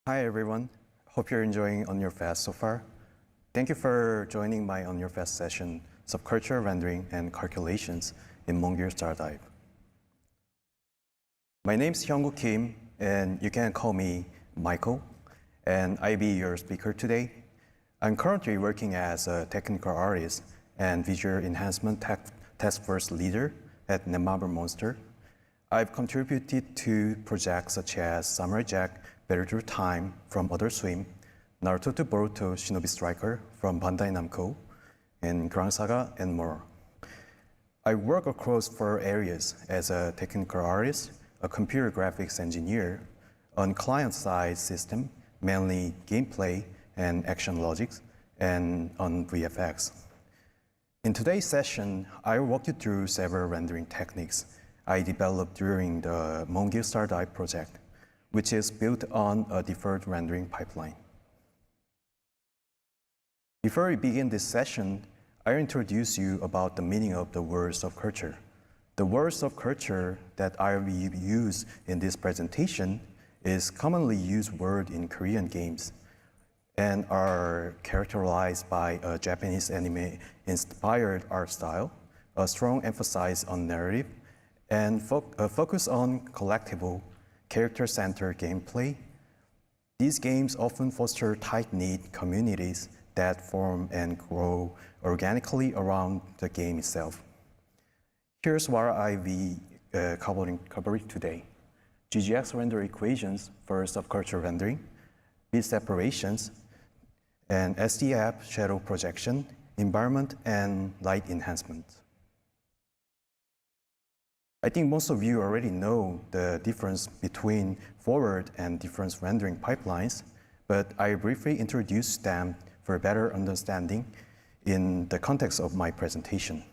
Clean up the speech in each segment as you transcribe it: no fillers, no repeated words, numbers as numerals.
Hi everyone, hope you're enjoying On Your Fast so far. Thank you for joining my On Your Fast session, Subculture Rendering and Calculations in Mongil Star Dive. My name is Hyunggu Kim, and you can call me Michael, and I'll be your speaker today. I'm currently working as a technical artist and visual enhancement task force leader at Netmarble Monster. I've contributed to projects such as Samurai Jack, Better Through Time from Other Swim, Naruto to Boruto Shinobi Striker from Bandai Namco, and Grand Saga, and more. I work across 4 areas as a technical artist, a computer graphics engineer, on client-side system, mainly gameplay and action logics, and on VFX. In today's session, I'll walk you through several rendering techniques I developed during the Mongil Star Dive project, which is built on a deferred rendering pipeline. Before we begin this session, I'll introduce you about the meaning of the words of culture. The words of culture that I will use in this presentation is commonly used word in Korean games and are characterized by a Japanese anime-inspired art style, a strong emphasis on narrative, and focus on collectible, character-centered gameplay. These games often foster tight-knit communities that form and grow organically around the game itself. Here's what I'll be covering today. GGX render equations for subculture rendering, bit separations, and SDF shadow projection, environment, and light enhancement. I think most of you already know the difference between forward and difference rendering pipelines, but I briefly introduce them for a better understanding in the context of my presentation.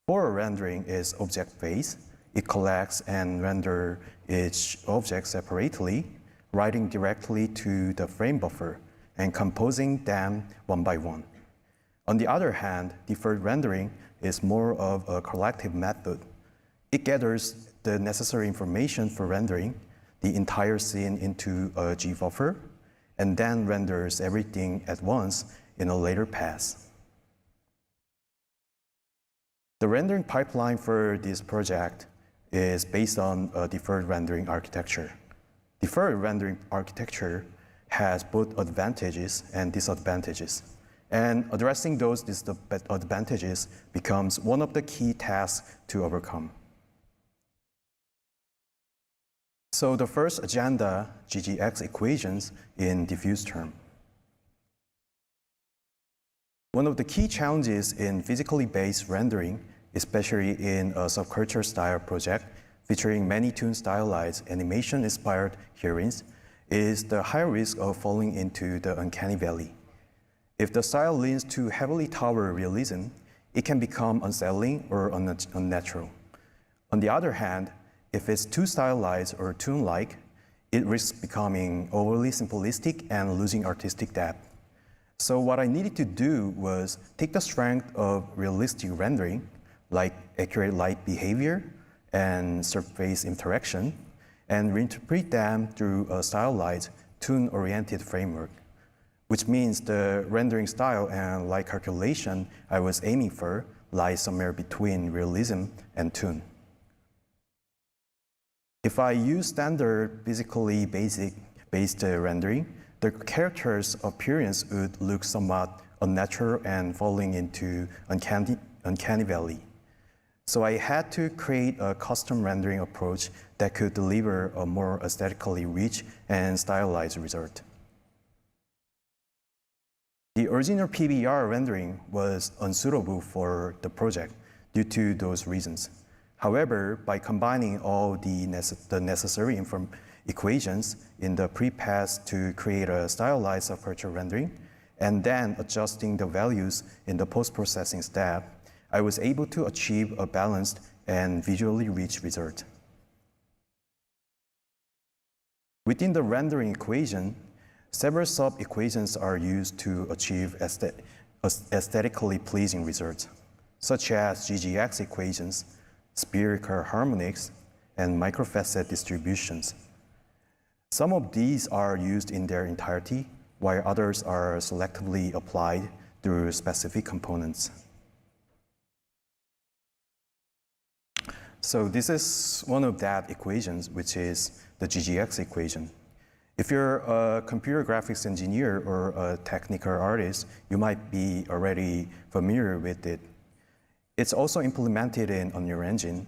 Forward rendering is object-based. It collects and renders each object separately, writing directly to the frame buffer and composing them one by one. On the other hand, deferred rendering is more of a collective method. It gathers the necessary information for rendering the entire scene into a G buffer and then renders everything at once in a later pass. The rendering pipeline for this project is based on a deferred rendering architecture. Deferred rendering architecture has both advantages and disadvantages, and addressing those disadvantages becomes one of the key tasks to overcome. So the first agenda, GGX equations in diffuse term. One of the key challenges in physically based rendering, especially in a subculture style project featuring many toon stylized animation-inspired heroines, is the high risk of falling into the uncanny valley. If the style leans too heavily toward realism, it can become unsettling or unnatural. On the other hand, if it's too stylized or toon-like, it risks becoming overly simplistic and losing artistic depth. So what I needed to do was take the strength of realistic rendering, like accurate light behavior and surface interaction, and reinterpret them through a stylized, toon-oriented framework, which means the rendering style and light calculation I was aiming for lies somewhere between realism and toon. If I use standard physically based rendering, the character's appearance would look somewhat unnatural and falling into uncanny valley. So I had to create a custom rendering approach that could deliver a more aesthetically rich and stylized result. The original PBR rendering was unsuitable for the project due to those reasons. However, by combining all the necessary equations in the pre-pass to create a stylized subculture rendering, and then adjusting the values in the post-processing step, I was able to achieve a balanced and visually rich result. Within the rendering equation, several sub-equations are used to achieve aesthetically pleasing results, such as GGX equations, spherical harmonics, and microfacet distributions. Some of these are used in their entirety, while others are selectively applied through specific components. So this is one of that equations, which is the GGX equation. If you're a computer graphics engineer or a technical artist, you might be already familiar with it. It's also implemented in Unreal Engine,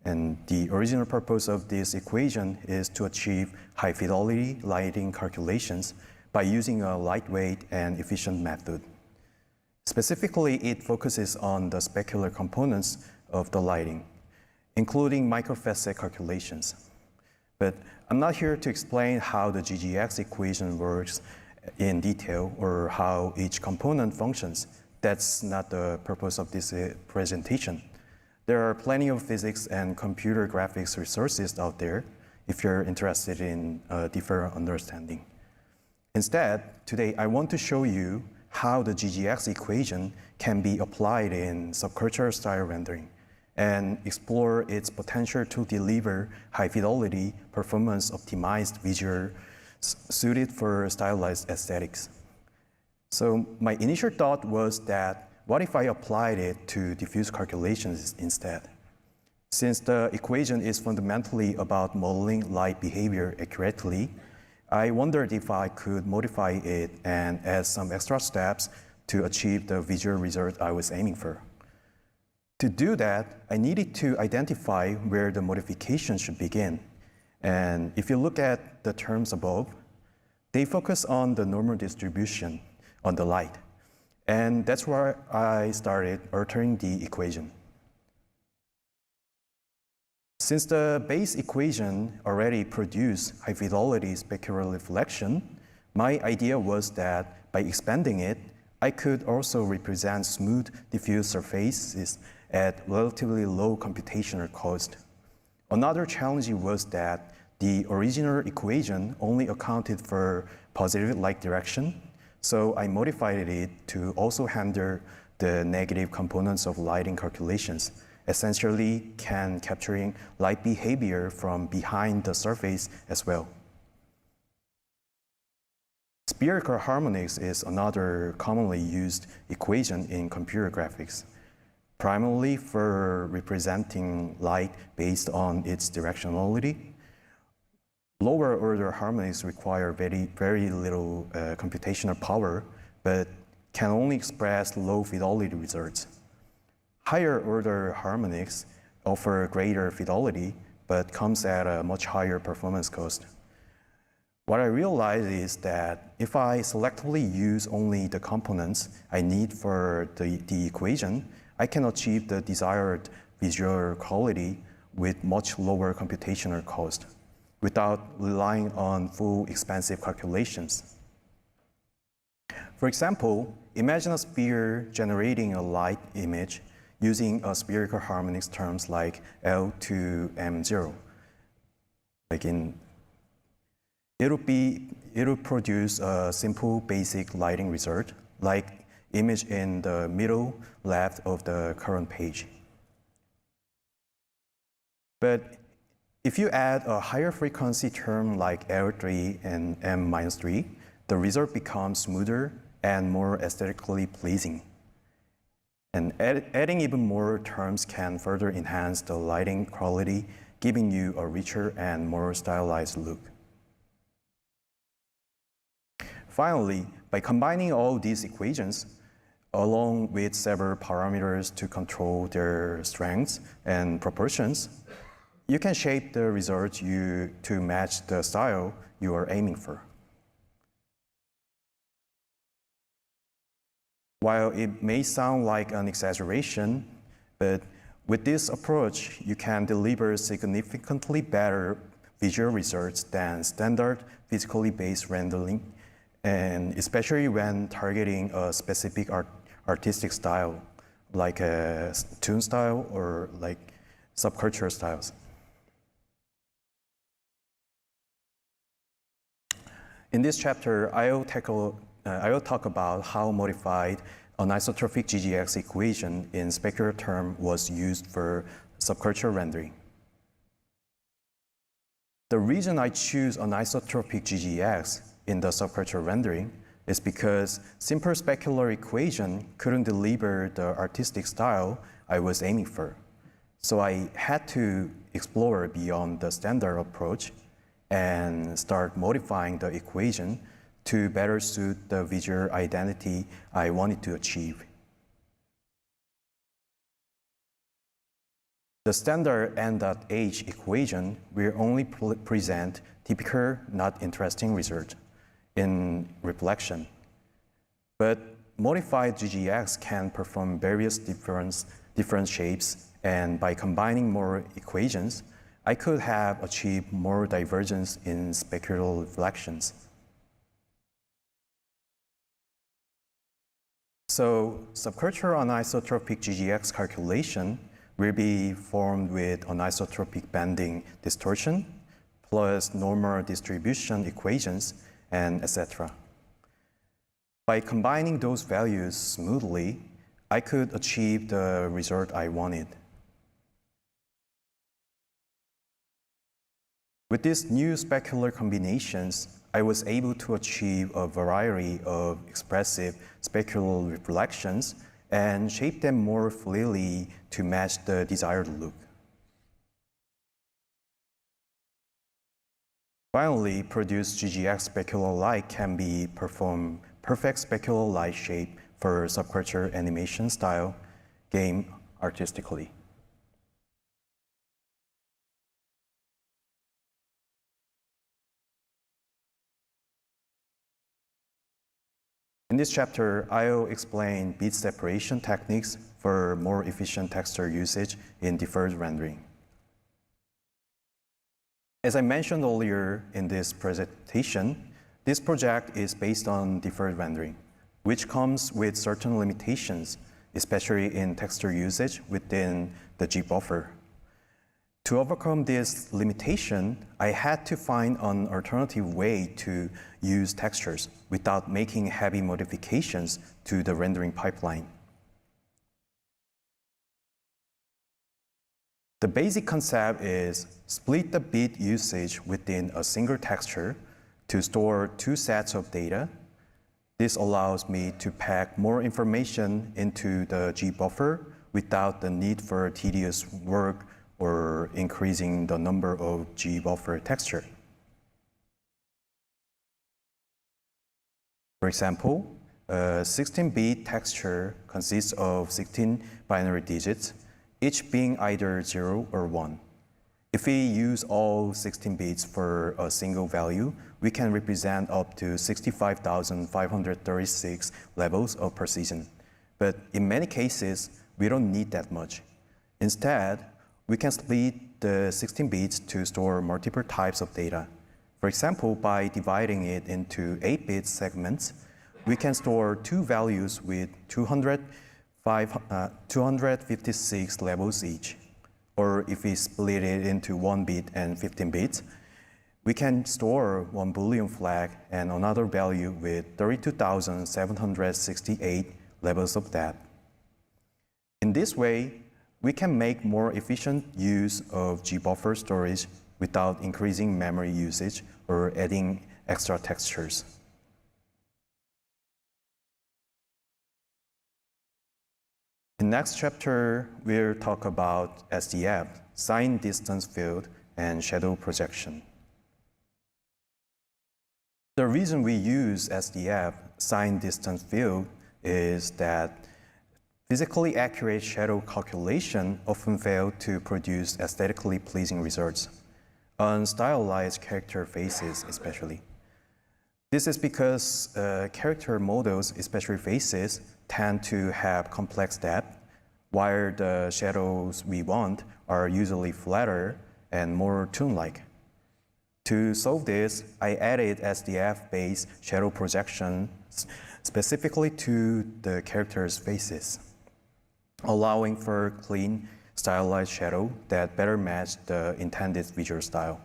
and the original purpose of this equation is to achieve high-fidelity lighting calculations by using a lightweight and efficient method. Specifically, it focuses on the specular components of the lighting, including microfacet calculations. But I'm not here to explain how the GGX equation works in detail or how each component functions. That's not the purpose of this presentation. There are plenty of physics and computer graphics resources out there if you're interested in a deeper understanding. Instead, today I want to show you how the GGX equation can be applied in subculture style rendering and explore its potential to deliver high-fidelity, performance-optimized visual suited for stylized aesthetics. So my initial thought was that, what if I applied it to diffuse calculations instead? Since the equation is fundamentally about modeling light behavior accurately, I wondered if I could modify it and add some extra steps to achieve the visual result I was aiming for. To do that, I needed to identify where the modification should begin. And if you look at the terms above, they focus on the normal distribution on the light. And that's where I started altering the equation. Since the base equation already produced high-fidelity specular reflection, my idea was that by expanding it, I could also represent smooth, diffuse surfaces at relatively low computational cost. Another challenge was that the original equation only accounted for positive light direction, so I modified it to also handle the negative components of lighting calculations, essentially capturing light behavior from behind the surface as well. Spherical harmonics is another commonly used equation in computer graphics, primarily for representing light based on its directionality. Lower order harmonics require very little computational power, but can only express low fidelity results. Higher order harmonics offer greater fidelity, but comes at a much higher performance cost. What I realized is that if I selectively use only the components I need for the equation, I can achieve the desired visual quality with much lower computational cost without relying on full expensive calculations. For example, imagine a sphere generating a light image using a spherical harmonics terms like L to M0. It'll produce a simple basic lighting result, like image in the middle left of the current page. But if you add a higher frequency term like L3 and M-3, the result becomes smoother and more aesthetically pleasing. And adding even more terms can further enhance the lighting quality, giving you a richer and more stylized look. Finally, by combining all these equations, along with several parameters to control their strengths and proportions, you can shape the result to match the style you are aiming for. While it may sound like an exaggeration, but with this approach, you can deliver significantly better visual results than standard physically based rendering, and especially when targeting a specific artistic style, like a toon style or like subculture styles. In this chapter, I will talk about how modified anisotropic GGX equation in specular term was used for subculture rendering. The reason I choose anisotropic GGX in the subculture rendering is because simple specular equation couldn't deliver the artistic style I was aiming for. So I had to explore beyond the standard approach and start modifying the equation to better suit the visual identity I wanted to achieve. The standard n.h equation will only present typical, not interesting result in reflection. But modified GGX can perform various different shapes, and by combining more equations, I could have achieved more divergence in specular reflections. So subculture anisotropic GGX calculation will be formed with anisotropic banding distortion, plus normal distribution equations, and etc. By combining those values smoothly, I could achieve the result I wanted. With these new specular combinations, I was able to achieve a variety of expressive specular reflections and shape them more freely to match the desired look. Finally, produced GGX specular light can be performed perfect specular light shape for subculture animation style game artistically. In this chapter, I'll explain beat separation techniques for more efficient texture usage in deferred rendering. As I mentioned earlier in this presentation, this project is based on deferred rendering, which comes with certain limitations, especially in texture usage within the G buffer. To overcome this limitation, I had to find an alternative way to use textures without making heavy modifications to the rendering pipeline. The basic concept is split the bit usage within a single texture to store two sets of data. This allows me to pack more information into the G buffer without the need for tedious work or increasing the number of G buffer texture. For example, a 16-bit texture consists of 16 binary digits, each being either 0 or 1. If we use all 16 bits for a single value, we can represent up to 65,536 levels of precision. But in many cases, we don't need that much. Instead, we can split the 16 bits to store multiple types of data. For example, by dividing it into 8-bit segments, we can store two values with 256 levels each. Or if we split it into 1 bit and 15 bits, we can store one Boolean flag and another value with 32,768 levels of that. In this way, we can make more efficient use of G-buffer storage without increasing memory usage or adding extra textures. In the next chapter, we'll talk about SDF, sign distance field, and shadow projection. The reason we use SDF, sign distance field, is that physically accurate shadow calculation often fail to produce aesthetically pleasing results, on stylized character faces especially. This is because character models, especially faces, tend to have complex depth, while the shadows we want are usually flatter and more toon-like. To solve this, I added SDF-based shadow projection specifically to the characters' faces, allowing for clean, stylized shadow that better match the intended visual style.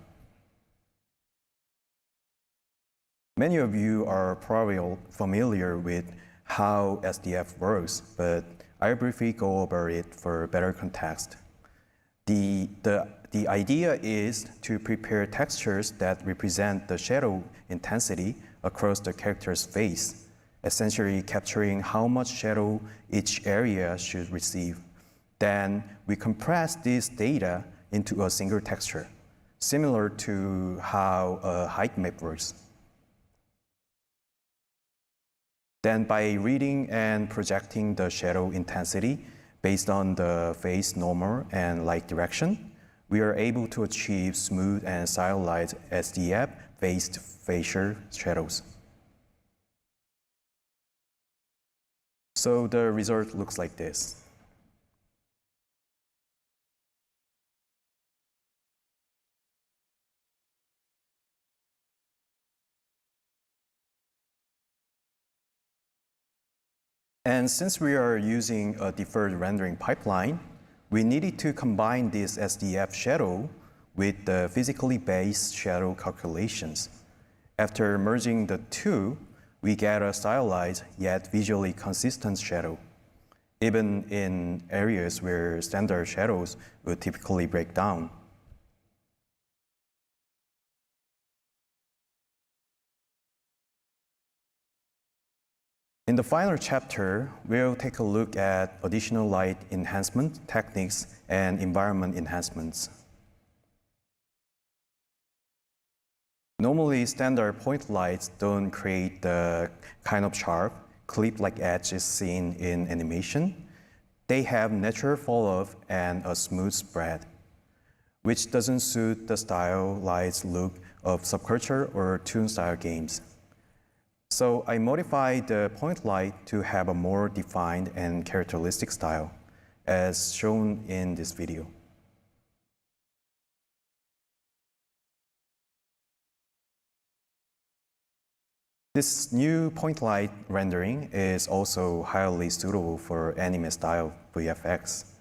Many of you are probably familiar with how SDF works, but I'll briefly go over it for better context. The the idea is to prepare textures that represent the shadow intensity across the character's face, essentially capturing how much shadow each area should receive. Then we compress this data into a single texture, similar to how a height map works. Then by reading and projecting the shadow intensity based on the face normal and light direction, we are able to achieve smooth and stylized SDF-based facial shadows. So the result looks like this. And since we are using a deferred rendering pipeline, we needed to combine this SDF shadow with the physically based shadow calculations. After merging the two, we get a stylized yet visually consistent shadow, even in areas where standard shadows would typically break down. In the final chapter, we'll take a look at additional light enhancement techniques and environment enhancements. Normally, standard point lights don't create the kind of sharp, clip-like edges seen in animation. They have natural fall-off and a smooth spread, which doesn't suit the stylized look of Subculture or toon-style games. So I modified the point light to have a more defined and characteristic style, as shown in this video. This new point light rendering is also highly suitable for anime-style VFX.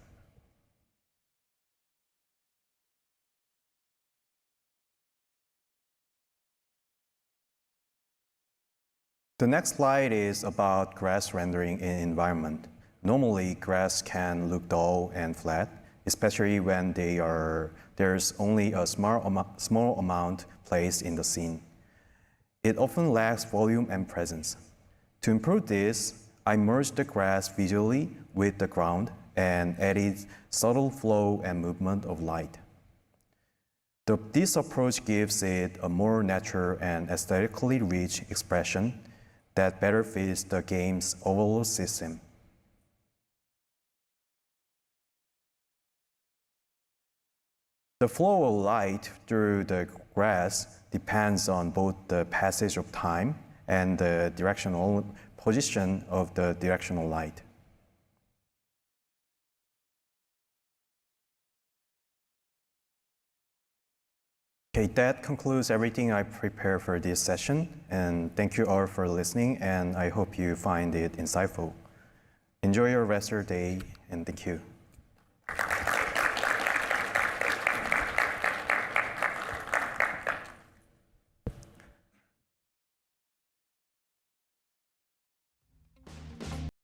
The next slide is about grass rendering in environment. Normally, grass can look dull and flat, especially when there's only a small amount placed in the scene. It often lacks volume and presence. To improve this, I merged the grass visually with the ground and added subtle flow and movement of light. This approach gives it a more natural and aesthetically rich expression that better fits the game's overall system. The flow of light through the grass depends on both the passage of time and the directional position of the directional light. Okay, that concludes everything I prepared for this session, and thank you all for listening, and I hope you find it insightful. Enjoy your rest of your day, and thank you.